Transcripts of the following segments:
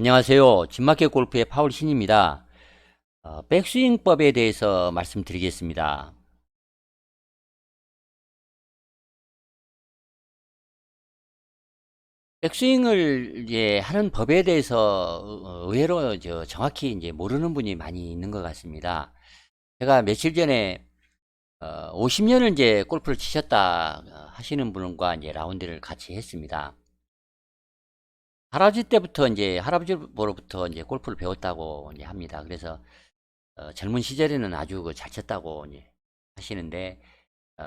안녕하세요. 진마켓 골프의 파울 신입니다. 백스윙법에 대해서 말씀드리겠습니다. 백스윙을 이제 하는 법에 대해서 의외로 정확히 이제 모르는 분이 많이 있는 것 같습니다. 제가 며칠 전에 50년을 이제 골프를 치셨다 하시는 분과 이제 라운드를 같이 했습니다. 할아버지 때부터 이제 할아버지로부터 이제 골프를 배웠다고 이제 합니다. 그래서 젊은 시절에는 아주 잘 쳤다고 이제 하시는데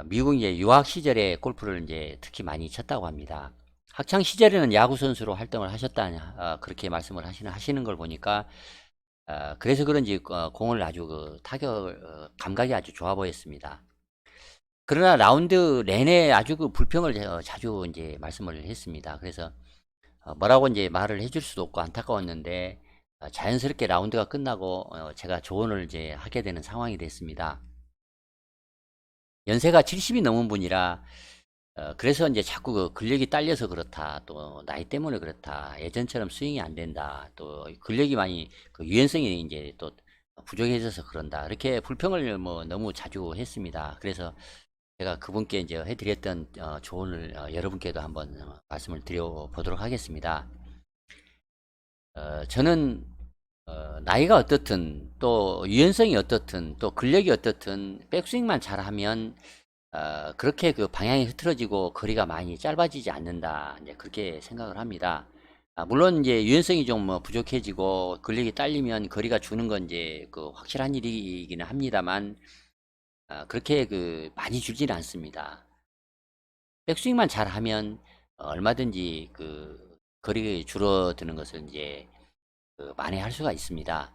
미국 이제 유학 시절에 골프를 이제 특히 많이 쳤다고 합니다. 학창 시절에는 야구 선수로 활동을 하셨다 그렇게 말씀을 하시는 걸 보니까 그래서 그런지 공을 아주 타격 감각이 아주 좋아 보였습니다. 그러나 라운드 내내 아주 불평을 자주 이제 말씀을 했습니다. 그래서 뭐라고 이제 말을 해줄 수도 없고 안타까웠는데 자연스럽게 라운드가 끝나고 제가 조언을 이제 하게 되는 상황이 됐습니다. 연세가 70이 넘은 분이라 그래서 이제 자꾸 근력이 딸려서 그렇다. 또 나이 때문에 그렇다. 예전처럼 스윙이 안 된다. 또 근력이 많이 유연성이 이제 또 부족해져서 그런다. 이렇게 불평을 뭐 너무 자주 했습니다. 그래서 제가 그분께 이제 해드렸던 조언을 여러분께도 한번 말씀을 드려보도록 하겠습니다. 저는 나이가 어떻든 또 유연성이 어떻든 또 근력이 어떻든 백스윙만 잘하면 그렇게 방향이 흐트러지고 거리가 많이 짧아지지 않는다. 이제 그렇게 생각을 합니다. 물론 이제 유연성이 좀 뭐 부족해지고 근력이 딸리면 거리가 주는 건 이제 확실한 일이기는 합니다만 그렇게 많이 줄지는 않습니다. 백스윙만 잘하면 얼마든지 거리 줄어드는 것을 이제 만회할 수가 있습니다.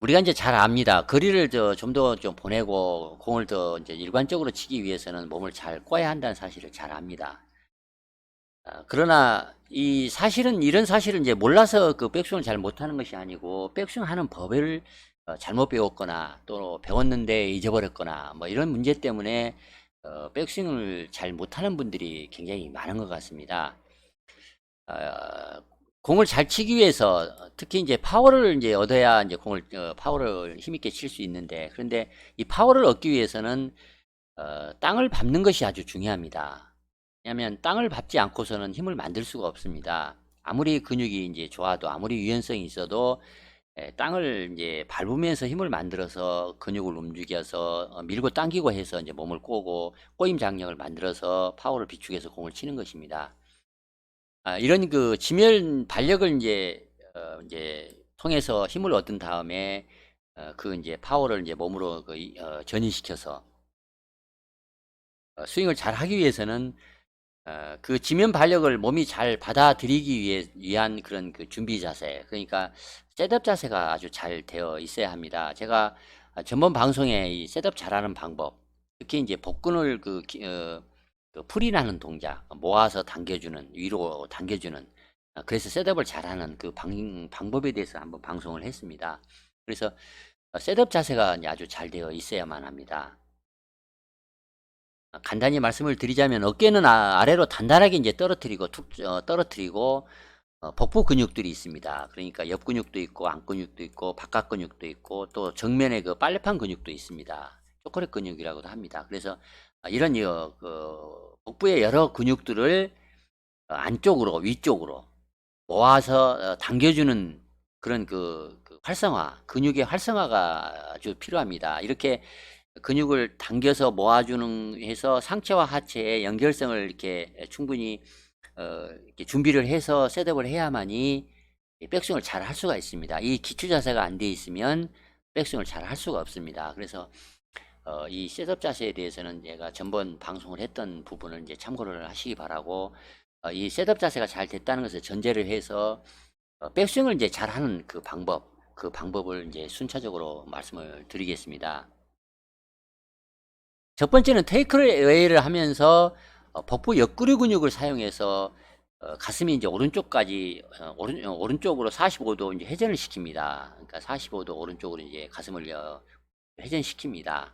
우리가 이제 잘 압니다. 거리를 좀 더 좀 보내고 공을 더 이제 일관적으로 치기 위해서는 몸을 잘 꽈야 한다는 사실을 잘 압니다. 그러나 이 사실은 이런 사실을 이제 몰라서 백스윙을 잘 못하는 것이 아니고 백스윙 하는 법을 잘못 배웠거나 또 배웠는데 잊어버렸거나 뭐 이런 문제 때문에 백스윙을 잘 못하는 분들이 굉장히 많은 것 같습니다. 어, 공을 잘 치기 위해서 특히 이제 파워를 이제 얻어야 이제 파워를 힘있게 칠 수 있는데 그런데 이 파워를 얻기 위해서는 땅을 밟는 것이 아주 중요합니다. 왜냐하면 땅을 밟지 않고서는 힘을 만들 수가 없습니다. 아무리 근육이 이제 좋아도 아무리 유연성이 있어도 땅을 이제 밟으면서 힘을 만들어서 근육을 움직여서 밀고 당기고 해서 이제 몸을 꼬고 꼬임 장력을 만들어서 파워를 비축해서 공을 치는 것입니다. 이런 지면 발력을 이제 통해서 힘을 얻은 다음에 이제 파워를 이제 몸으로 전이시켜서 스윙을 잘 하기 위해서는 지면 발력을 몸이 잘 받아들이기 위한 그런 준비 자세, 그러니까 셋업 자세가 아주 잘 되어 있어야 합니다. 제가 전번 방송에 이 셋업 잘하는 방법, 특히 이제 복근을 풀이 나는 동작, 모아서 당겨주는, 위로 당겨주는, 그래서 셋업을 잘하는 방법에 대해서 한번 방송을 했습니다. 그래서 셋업 자세가 이제 아주 잘 되어 있어야만 합니다. 간단히 말씀을 드리자면 어깨는 아래로 단단하게 이제 떨어뜨리고 복부 근육들이 있습니다. 그러니까 옆 근육도 있고 안 근육도 있고 바깥 근육도 있고 또 정면에 빨래판 근육도 있습니다. 초콜릿 근육이라고도 합니다. 그래서 이런 복부의 여러 근육들을 안쪽으로 위쪽으로 모아서 당겨주는 그런 활성화, 근육의 활성화가 아주 필요합니다. 이렇게 근육을 당겨서 모아주는 해서 상체와 하체의 연결성을 이렇게 충분히 이렇게 준비를 해서 셋업을 해야만이 백스윙을 잘 할 수가 있습니다. 이 기초 자세가 안 돼 있으면 백스윙을 잘 할 수가 없습니다. 그래서 이 셋업 자세에 대해서는 제가 전번 방송을 했던 부분을 이제 참고를 하시기 바라고 이 셋업 자세가 잘 됐다는 것을 전제를 해서 백스윙을 이제 잘하는 그 방법을 이제 순차적으로 말씀을 드리겠습니다. 첫 번째는 테이크웨이를 하면서 복부 옆구리 근육을 사용해서 가슴이 이제 오른쪽까지 오른쪽으로 45도 이제 회전을 시킵니다. 그러니까 45도 오른쪽으로 이제 가슴을 회전시킵니다.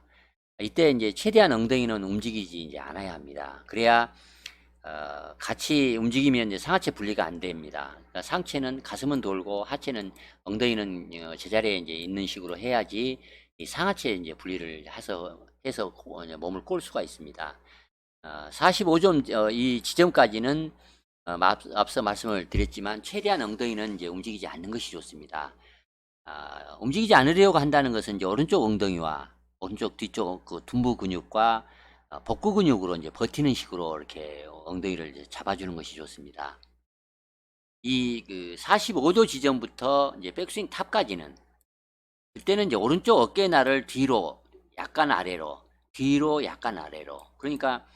이때 이제 최대한 엉덩이는 움직이지 이제 않아야 합니다. 그래야 같이 움직이면 이제 상하체 분리가 안 됩니다. 그러니까 상체는 가슴은 돌고 하체는 엉덩이는 제자리에 이제 있는 식으로 해야지 이 상하체 이제 분리를 해서 몸을 꼴 수가 있습니다. 45점 이 지점까지는 앞서 말씀을 드렸지만 최대한 엉덩이는 이제 움직이지 않는 것이 좋습니다. 움직이지 않으려고 한다는 것은 이제 오른쪽 엉덩이와 오른쪽 뒤쪽 그 둔부 근육과 복부 근육으로 이제 버티는 식으로 이렇게 엉덩이를 이제 잡아주는 것이 좋습니다. 이 그 45도 지점부터 이제 백스윙 탑까지는 그때는 이제 오른쪽 어깨날을 뒤로 약간 아래로 뒤로 약간 아래로 그러니까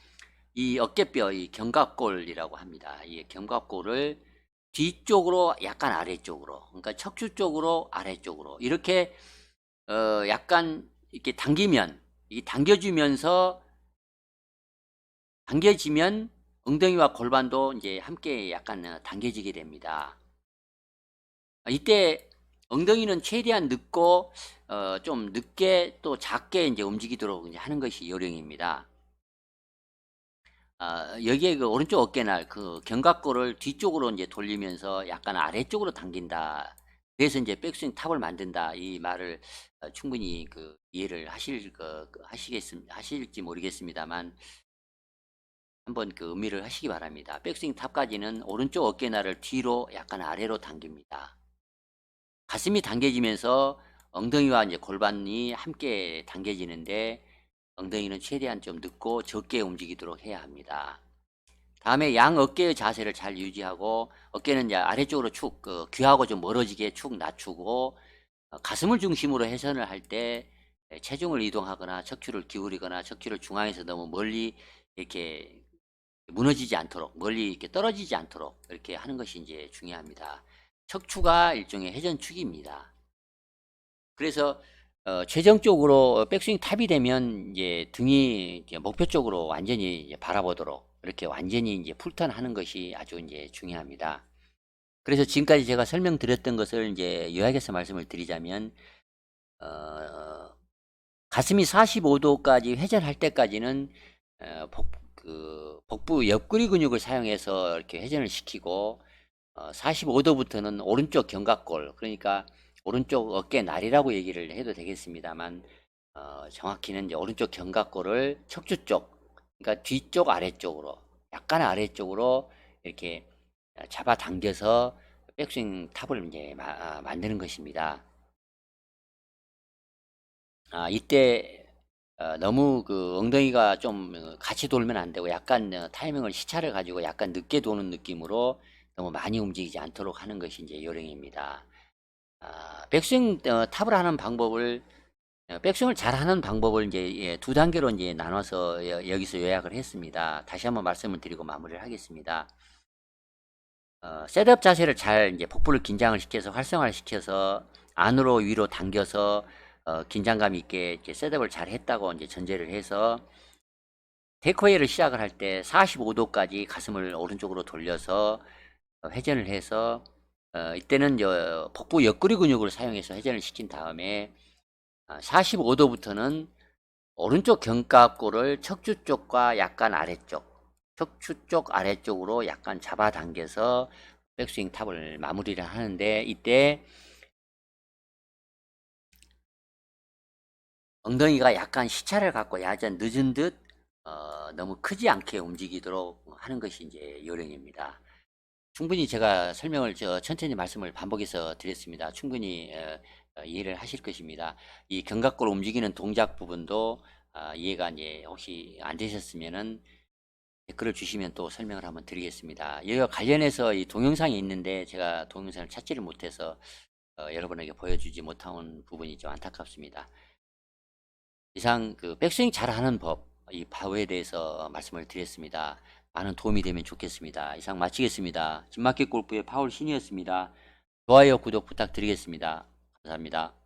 이 어깨뼈 이 견갑골이라고 합니다. 이 견갑골을 뒤쪽으로 약간 아래쪽으로 그러니까 척추 쪽으로 아래쪽으로 이렇게 약간 이렇게 당기면 이 당겨주면서 당겨지면 엉덩이와 골반도 이제 함께 약간 당겨지게 됩니다. 이때 엉덩이는 최대한 늦고 좀 늦게 또 작게 이제 움직이도록 이제 하는 것이 요령입니다. 여기에 그 오른쪽 어깨날 그 견갑골을 뒤쪽으로 이제 돌리면서 약간 아래쪽으로 당긴다. 그래서 이제 백스윙 탑을 만든다. 이 말을 충분히 그 이해를 하실지 모르겠습니다만 한번 그 의미를 하시기 바랍니다. 백스윙 탑까지는 오른쪽 어깨날을 뒤로 약간 아래로 당깁니다. 가슴이 당겨지면서 엉덩이와 이제 골반이 함께 당겨지는데 엉덩이는 최대한 좀 늦고 적게 움직이도록 해야 합니다. 다음에 양 어깨의 자세를 잘 유지하고 어깨는 이제 아래쪽으로 축 귀하고 좀 멀어지게 축 낮추고 가슴을 중심으로 회전을 할 때 체중을 이동하거나 척추를 기울이거나 척추를 중앙에서 너무 멀리 이렇게 무너지지 않도록 멀리 이렇게 떨어지지 않도록 이렇게 하는 것이 이제 중요합니다. 척추가 일종의 회전축입니다. 그래서 최종적으로 백스윙 탑이 되면 이제 등이 이제 목표 쪽으로 완전히 이제 바라보도록 이렇게 완전히 이제 풀턴하는 것이 아주 이제 중요합니다. 그래서 지금까지 제가 설명드렸던 것을 이제 요약해서 말씀을 드리자면 가슴이 45도까지 회전할 때까지는 복부 옆구리 근육을 사용해서 이렇게 회전을 시키고 45도부터는 오른쪽 견갑골 그러니까 오른쪽 어깨 날이라고 얘기를 해도 되겠습니다만 정확히는 이제 오른쪽 견갑골을 척추 쪽 그러니까 뒤쪽 아래쪽으로 약간 아래쪽으로 이렇게 잡아당겨서 백스윙 탑을 이제 만드는 것입니다. 이때 너무 그 엉덩이가 좀 같이 돌면 안 되고 약간 타이밍을 시차를 가지고 약간 늦게 도는 느낌으로 너무 많이 움직이지 않도록 하는 것이 이제 요령입니다. 백스윙 탑을 하는 방법을 백스윙을 잘 하는 방법을 이제 두 단계로 이제 나눠서 여기서 요약을 했습니다. 다시 한번 말씀을 드리고 마무리를 하겠습니다. 셋업 자세를 잘 이제 복부를 긴장을 시켜서 활성화를 시켜서 안으로 위로 당겨서 긴장감 있게 이제 셋업을 잘 했다고 이제 전제를 해서 테이크어웨이를 시작을 할 때 45도까지 가슴을 오른쪽으로 돌려서 회전을 해서 이때는 복부 옆구리 근육을 사용해서 회전을 시킨 다음에 45도부터는 오른쪽 견갑골을 척추 쪽과 약간 아래쪽 척추 쪽 아래쪽으로 약간 잡아당겨서 백스윙 탑을 마무리를 하는데 이때 엉덩이가 약간 시차를 갖고 야전 늦은 듯 너무 크지 않게 움직이도록 하는 것이 이제 요령입니다. 충분히 제가 설명을 천천히 말씀을 반복해서 드렸습니다. 충분히 이해를 하실 것입니다. 이 견갑골 움직이는 동작 부분도 이해가 이제 혹시 안 되셨으면은 댓글을 주시면 또 설명을 한번 드리겠습니다. 이와 관련해서 이 동영상이 있는데 제가 동영상을 찾지를 못해서 여러분에게 보여주지 못한 부분이 좀 안타깝습니다. 이상 그 백스윙 잘하는 법, 이 바우에 대해서 말씀을 드렸습니다. 많은 도움이 되면 좋겠습니다. 이상 마치겠습니다. 진마켓 골프의 파울 신이었습니다. 좋아요, 구독 부탁드리겠습니다. 감사합니다.